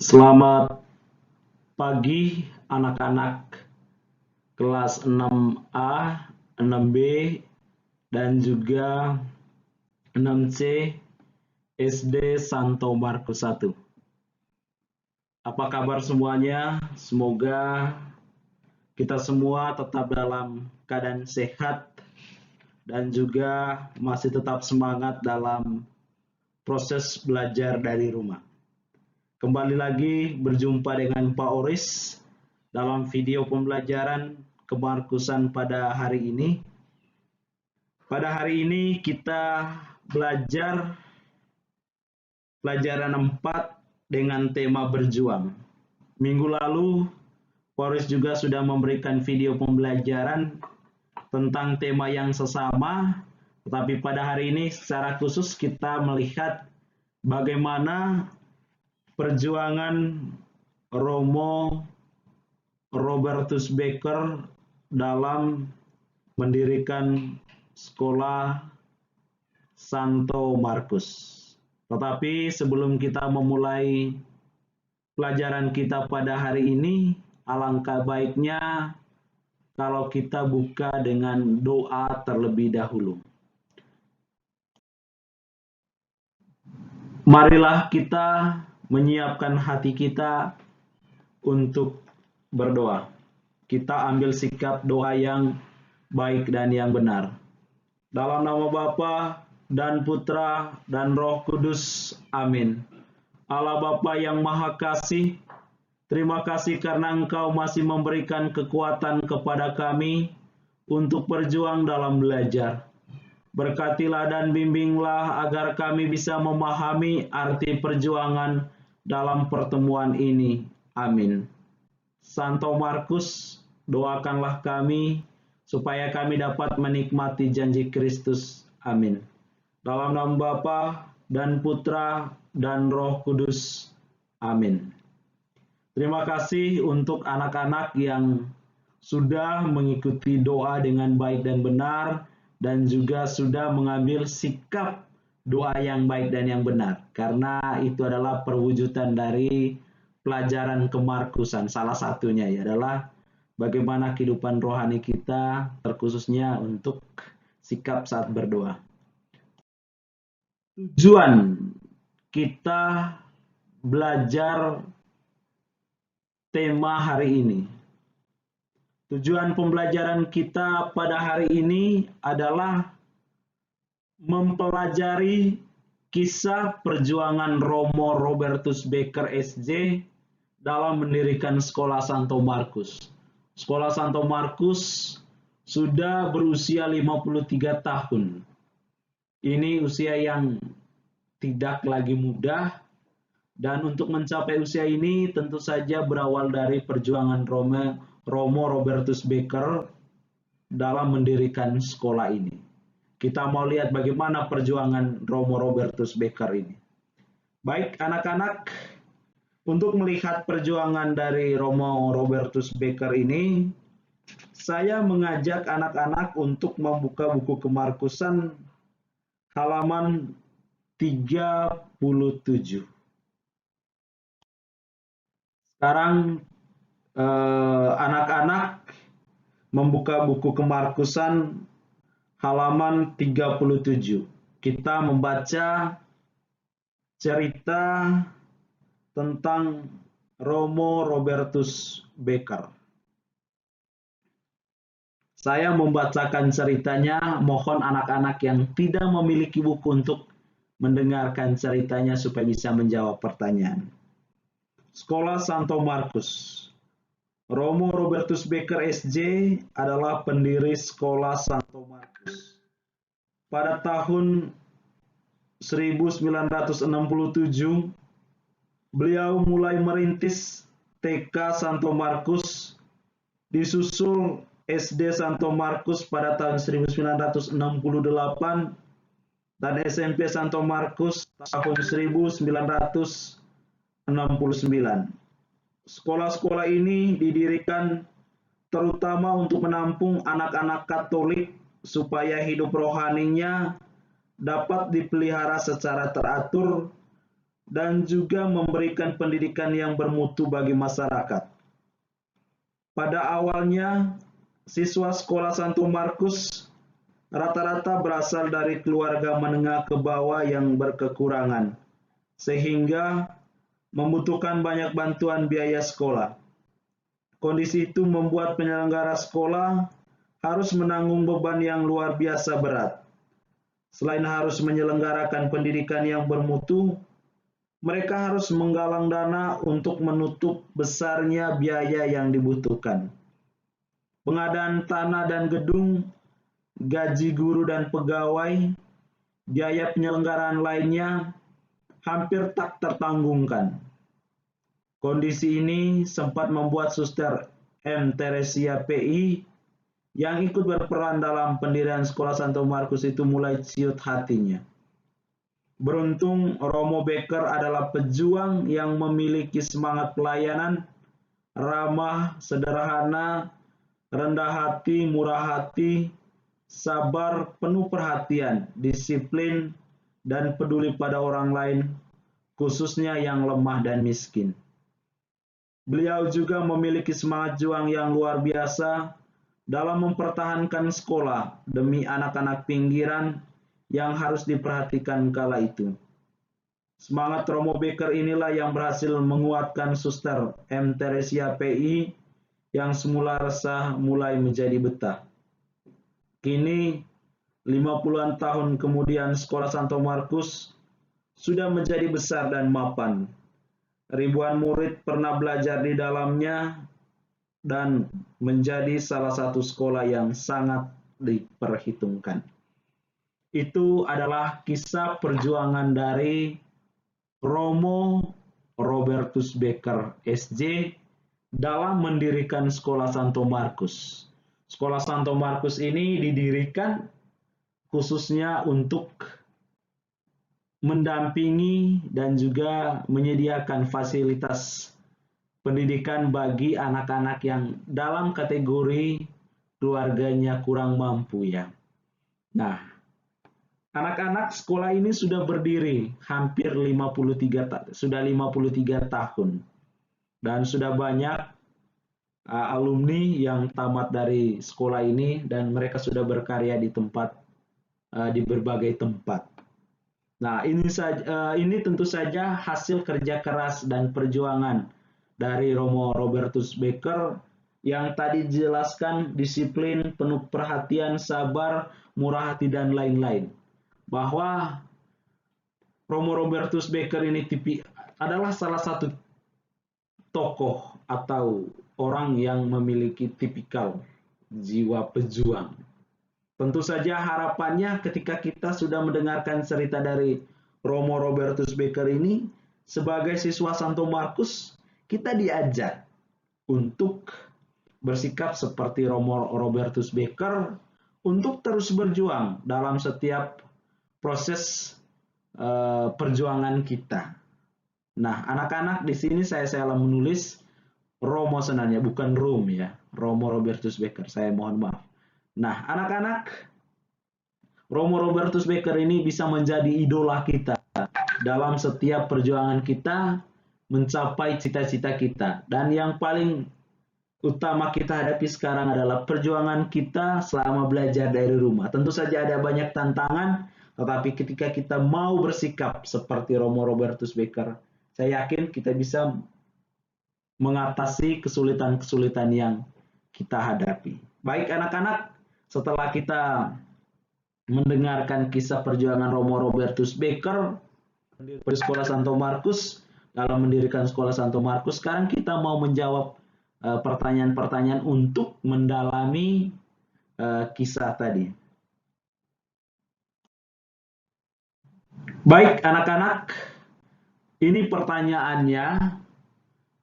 Selamat pagi anak-anak kelas 6A, 6B, dan juga 6C SD Santo Markus 1. Apa kabar semuanya? Semoga kita semua tetap dalam keadaan sehat dan juga masih tetap semangat dalam proses belajar dari rumah. Kembali lagi berjumpa dengan Pak Oris dalam video pembelajaran kemarkusan pada hari ini. Pada hari ini kita belajar pelajaran 4 dengan tema berjuang. Minggu lalu Pak Oris juga sudah memberikan video pembelajaran tentang tema yang sesama, tetapi pada hari ini secara khusus kita melihat bagaimana perjuangan Romo Robertus Baker dalam mendirikan sekolah Santo Markus. Tetapi sebelum kita memulai pelajaran kita pada hari ini, alangkah baiknya kalau kita buka dengan doa terlebih dahulu. Marilah kita menyiapkan hati kita untuk berdoa. Kita ambil sikap doa yang baik dan yang benar. Dalam nama Bapa dan Putra dan Roh Kudus. Amin. Allah Bapa yang Maha Kasih, terima kasih karena Engkau masih memberikan kekuatan kepada kami untuk berjuang dalam belajar. Berkatilah dan bimbinglah agar kami bisa memahami arti perjuangan dalam pertemuan ini. Amin. Santo Markus, doakanlah kami supaya kami dapat menikmati janji Kristus. Amin. Dalam nama Bapa dan Putra dan Roh Kudus. Amin. Terima kasih untuk anak-anak yang sudah mengikuti doa dengan baik dan benar, dan juga sudah mengambil sikap doa yang baik dan yang benar. Karena itu adalah perwujudan dari pelajaran kemarkusan. Salah satunya adalah bagaimana kehidupan rohani kita, terkhususnya untuk sikap saat berdoa. Tujuan kita belajar tema hari ini. Tujuan pembelajaran kita pada hari ini adalah mempelajari kisah perjuangan Romo Robertus Baker SJ dalam mendirikan sekolah Santo Markus. Sekolah Santo Markus sudah berusia 53 tahun. Ini usia yang tidak lagi mudah, dan untuk mencapai usia ini tentu saja berawal dari perjuangan Romo Robertus Baker dalam mendirikan sekolah ini. Kita mau lihat bagaimana perjuangan Romo Robertus Baker ini. Baik anak-anak, untuk melihat perjuangan dari Romo Robertus Baker ini, saya mengajak anak-anak untuk membuka buku kemarkusan halaman 37. Sekarang anak-anak membuka buku kemarkusan halaman 37. Kita membaca cerita tentang Romo Robertus Baker. Saya membacakan ceritanya, mohon anak-anak yang tidak memiliki buku untuk mendengarkan ceritanya supaya bisa menjawab pertanyaan. Sekolah Santo Markus. Romo Robertus Baker SJ adalah pendiri sekolah Santo Markus. Pada tahun 1967, beliau mulai merintis TK Santo Markus, disusul SD Santo Markus pada tahun 1968, dan SMP Santo Markus tahun 1969. Sekolah-sekolah ini didirikan terutama untuk menampung anak-anak Katolik supaya hidup rohaninya dapat dipelihara secara teratur dan juga memberikan pendidikan yang bermutu bagi masyarakat. Pada awalnya, siswa sekolah Santo Markus rata-rata berasal dari keluarga menengah ke bawah yang berkekurangan, sehingga membutuhkan banyak bantuan biaya sekolah. Kondisi itu membuat penyelenggara sekolah harus menanggung beban yang luar biasa berat. Selain harus menyelenggarakan pendidikan yang bermutu, mereka harus menggalang dana untuk menutup besarnya biaya yang dibutuhkan. Pengadaan tanah dan gedung, gaji guru dan pegawai, biaya penyelenggaraan lainnya hampir tak tertanggungkan. Kondisi ini sempat membuat Suster M. Teresia PI yang ikut berperan dalam pendirian sekolah Santo Markus itu mulai ciut hatinya. Beruntung Romo Becker adalah pejuang yang memiliki semangat pelayanan, ramah, sederhana, rendah hati, murah hati, sabar, penuh perhatian, disiplin, dan peduli pada orang lain, khususnya yang lemah dan miskin. Beliau juga memiliki semangat juang yang luar biasa dalam mempertahankan sekolah demi anak-anak pinggiran yang harus diperhatikan kala itu. Semangat Romo Becker inilah yang berhasil menguatkan Suster M. Teresia PI yang semula resah mulai menjadi betah. Kini 50-an tahun kemudian sekolah Santo Markus sudah menjadi besar dan mapan. Ribuan murid pernah belajar di dalamnya dan menjadi salah satu sekolah yang sangat diperhitungkan. Itu adalah kisah perjuangan dari Romo Robertus Becker SJ dalam mendirikan Sekolah Santo Markus. Sekolah Santo Markus ini didirikan khususnya untuk mendampingi dan juga menyediakan fasilitas pendidikan bagi anak-anak yang dalam kategori keluarganya kurang mampu ya. Nah, anak-anak sekolah ini sudah berdiri hampir 53 tahun dan sudah banyak alumni yang tamat dari sekolah ini dan mereka sudah berkarya di berbagai tempat. Nah, ini tentu saja hasil kerja keras dan perjuangan dari Romo Robertus Becker yang tadi dijelaskan disiplin, penuh perhatian, sabar, murah hati, dan lain-lain. Bahwa Romo Robertus Becker ini adalah salah satu tokoh atau orang yang memiliki tipikal jiwa pejuang. Tentu saja harapannya ketika kita sudah mendengarkan cerita dari Romo Robertus Becker ini, sebagai siswa Santo Markus, kita diajak untuk bersikap seperti Romo Robertus Becker untuk terus berjuang dalam setiap proses perjuangan kita. Nah, anak-anak di sini saya salah menulis Romo sebenarnya, bukan Rom ya, Romo Robertus Becker, saya mohon maaf. Nah, anak-anak, Romo Robertus Becker ini bisa menjadi idola kita dalam setiap perjuangan kita mencapai cita-cita kita. Dan yang paling utama kita hadapi sekarang adalah perjuangan kita selama belajar dari rumah. Tentu saja ada banyak tantangan, tetapi ketika kita mau bersikap seperti Romo Robertus Becker, saya yakin kita bisa mengatasi kesulitan-kesulitan yang kita hadapi. Baik anak-anak, setelah kita mendengarkan kisah perjuangan Romo Robertus Becker di Sekolah Santo Markus dalam mendirikan Sekolah Santo Markus, sekarang kita mau menjawab pertanyaan-pertanyaan untuk mendalami kisah tadi. Baik anak-anak, ini pertanyaannya,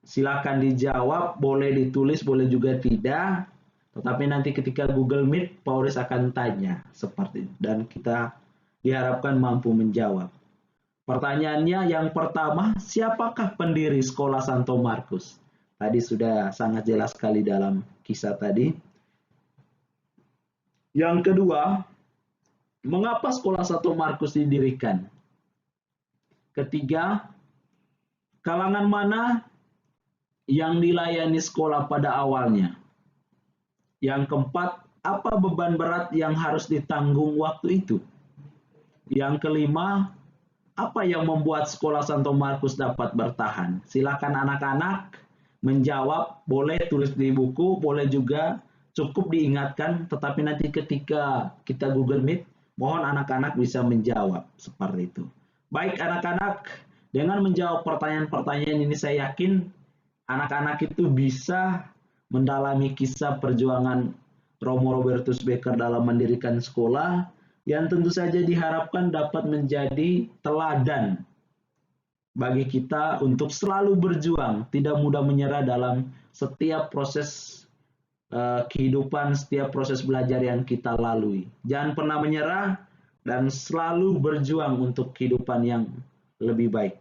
silakan dijawab, boleh ditulis, boleh juga tidak. Tetapi nanti ketika Google Meet, Pauris akan tanya seperti itu, dan kita diharapkan mampu menjawab. Pertanyaannya yang pertama, siapakah pendiri Sekolah Santo Markus? Tadi sudah sangat jelas sekali dalam kisah tadi. Yang kedua, mengapa Sekolah Santo Markus didirikan? Ketiga, Kalangan mana yang dilayani sekolah pada awalnya? Yang keempat, apa beban berat yang harus ditanggung waktu itu? Yang kelima, apa yang membuat sekolah Santo Markus dapat bertahan? Silakan anak-anak menjawab, boleh tulis di buku, boleh juga cukup diingatkan, tetapi nanti ketika kita Google Meet, mohon anak-anak bisa menjawab seperti itu. Baik anak-anak, dengan menjawab pertanyaan-pertanyaan ini saya yakin anak-anak itu bisa mendalami kisah perjuangan Romo Robertus Becker dalam mendirikan sekolah yang tentu saja diharapkan dapat menjadi teladan bagi kita untuk selalu berjuang, tidak mudah menyerah dalam setiap proses kehidupan, setiap proses belajar yang kita lalui. Jangan pernah menyerah dan selalu berjuang untuk kehidupan yang lebih baik.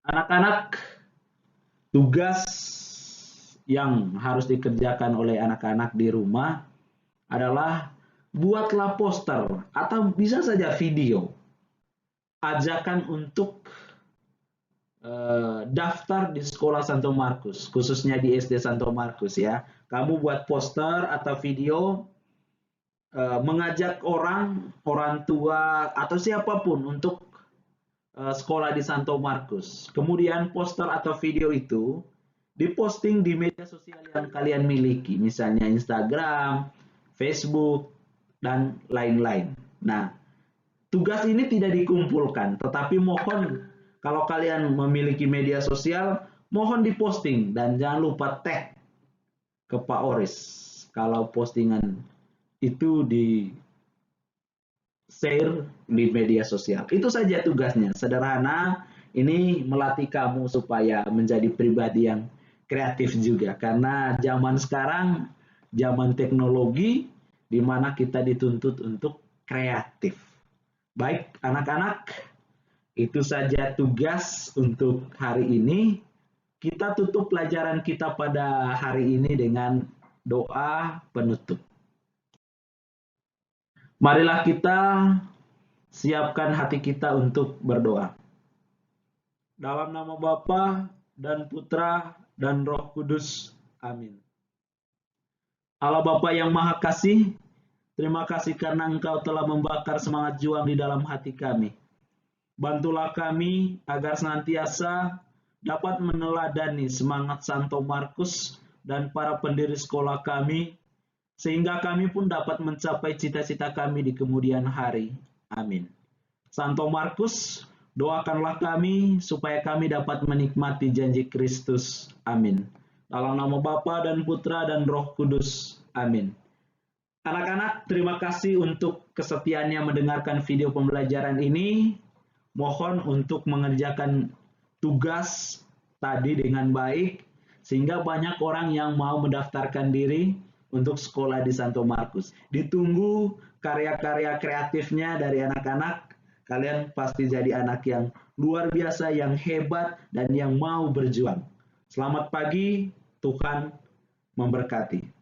Anak-anak, tugas yang harus dikerjakan oleh anak-anak di rumah adalah buatlah poster atau bisa saja video ajakan untuk daftar di sekolah Santo Markus, khususnya di SD Santo Markus ya. Kamu buat poster atau video mengajak orang tua atau siapapun untuk sekolah di Santo Markus. Kemudian poster atau video itu diposting di media sosial yang kalian miliki, misalnya Instagram, Facebook, dan lain-lain. Nah, tugas ini tidak dikumpulkan, tetapi mohon kalau kalian memiliki media sosial, mohon diposting dan jangan lupa tag ke Pak Oris kalau postingan itu di share di media sosial. Itu saja tugasnya, sederhana. Ini melatih kamu supaya menjadi pribadi yang kreatif juga. Karena zaman sekarang, zaman teknologi, di mana kita dituntut untuk kreatif. Baik, anak-anak, itu saja tugas untuk hari ini. Kita tutup pelajaran kita pada hari ini dengan doa penutup. Marilah kita siapkan hati kita untuk berdoa. Dalam nama Bapa dan Putra dan Roh Kudus. Amin. Allah Bapa yang Maha Kasih, terima kasih karena Engkau telah membakar semangat juang di dalam hati kami. Bantulah kami agar senantiasa dapat meneladani semangat Santo Markus dan para pendiri sekolah kami, sehingga kami pun dapat mencapai cita-cita kami di kemudian hari. Amin. Santo Markus, doakanlah kami supaya kami dapat menikmati janji Kristus. Amin. Dalam nama Bapa dan Putra dan Roh Kudus. Amin. Anak-anak, terima kasih untuk kesetiaannya mendengarkan video pembelajaran ini. Mohon untuk mengerjakan tugas tadi dengan baik, sehingga banyak orang yang mau mendaftarkan diri untuk sekolah di Santo Markus. Ditunggu karya-karya kreatifnya dari anak-anak. Kalian pasti jadi anak yang luar biasa, yang hebat, dan yang mau berjuang. Selamat pagi, Tuhan memberkati.